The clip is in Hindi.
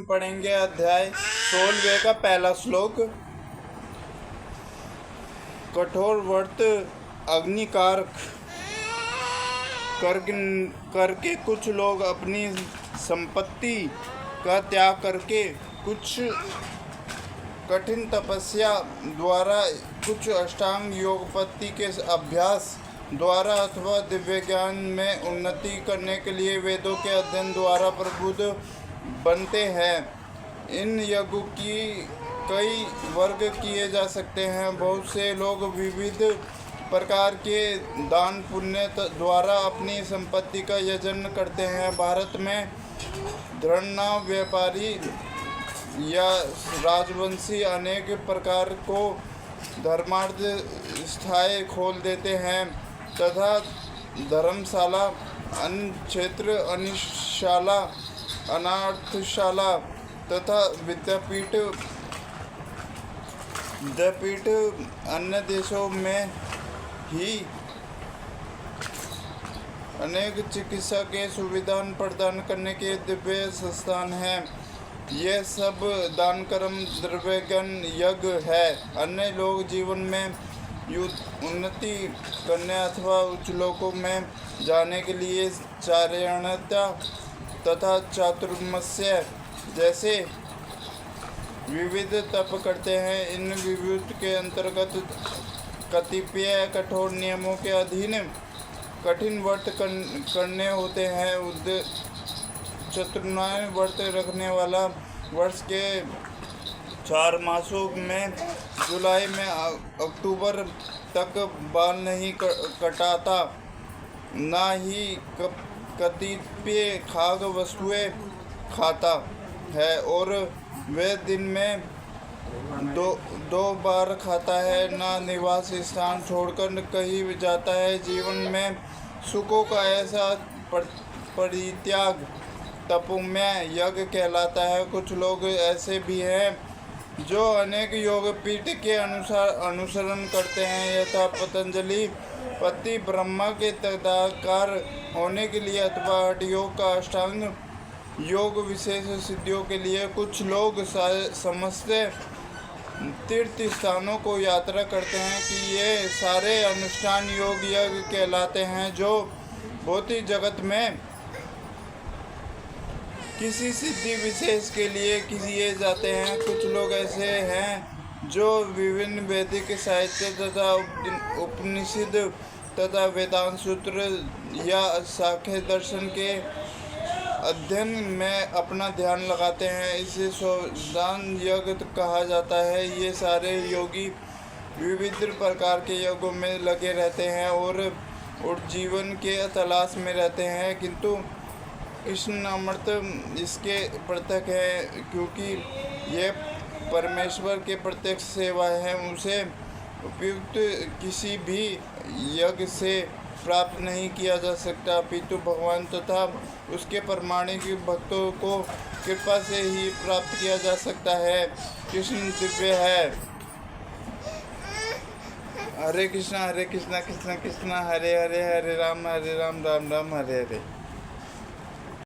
पढ़ेंगे अध्याय 16 का पहला श्लोक। कठोर व्रत अग्निकारक करके कुछ लोग अपनी संपत्ति का त्याग करके, कुछ कठिन तपस्या द्वारा, कुछ अष्टांग योग पद्धति के अभ्यास द्वारा अथवा दिव्य ज्ञान में उन्नति करने के लिए वेदों के अध्ययन द्वारा प्रबुद्ध बनते हैं। इन यज्ञों की कई वर्ग किए जा सकते हैं। बहुत से लोग विविध प्रकार के दान पुण्य द्वारा अपनी संपत्ति का यजन करते हैं। भारत में धर्ना व्यापारी या राजवंशी अनेक प्रकार को धर्मार्थ स्थाय खोल देते हैं तथा धर्मशाला, अन्न क्षेत्र, अनिशाला, अनाथशाला तथा विद्यापीठ अन्य देशों में ही अनेक चिकित्सा के सुविधा प्रदान करने के दिव्य संस्थान हैं। ये सब दान कर्म द्रव्यज्ञान यज्ञ है। अन्य लोग जीवन में उन्नति करने अथवा उच्च लोकों में जाने के लिए चारणता तथा चातुर्मास्य जैसे विविध तप करते हैं। इन विविध के अंतर्गत कतिपय कठोर नियमों के अधीन कठिन व्रत करने होते हैं। चतुर्मास व्रत रखने वाला वर्ष के 4 मासों में जुलाई में अक्टूबर तक बाल नहीं कटाता, ना ही कतिपय खाद्य वस्तुएं खाता है और वे दिन में दो बार खाता है, ना निवास स्थान छोड़कर कहीं जाता है। जीवन में सुखों का ऐसा परित्याग तपोमय यज्ञ कहलाता है। कुछ लोग ऐसे भी हैं जो अनेक योग पीठ के अनुसरण करते हैं। यथा पतंजलि पति ब्रह्मा के तदाकार होने के लिए अथवा हठ योग का अष्टांग योग विशेष सिद्धियों के लिए कुछ लोग समस्त तीर्थ स्थानों को यात्रा करते हैं कि ये सारे अनुष्ठान योग यज्ञ कहलाते हैं जो भौतिक जगत में किसी सिद्धि विशेष के लिए किए जाते हैं। कुछ लोग ऐसे हैं जो विभिन्न वैदिक साहित्य तथा उपनिषद तथा वेदांत सूत्र या सांख्य दर्शन के अध्ययन में अपना ध्यान लगाते हैं। इसे शोधान यज्ञ कहा जाता है। ये सारे योगी विविध प्रकार के यज्ञों में लगे रहते हैं और जीवन के तलाश में रहते हैं, किंतु कृष्ण अमृत इसके प्रत्यक्ष है, क्योंकि यह परमेश्वर के प्रत्यक्ष सेवा है। उसे उपयुक्त किसी भी यज्ञ से प्राप्त नहीं किया जा सकता, अपितु भगवान तथा उसके प्रामाणिक भक्तों को कृपा से ही प्राप्त किया जा सकता है। कृष्ण दिव्य है। हरे कृष्णा कृष्ण कृष्ण हरे हरे, हरे राम राम राम हरे हरे।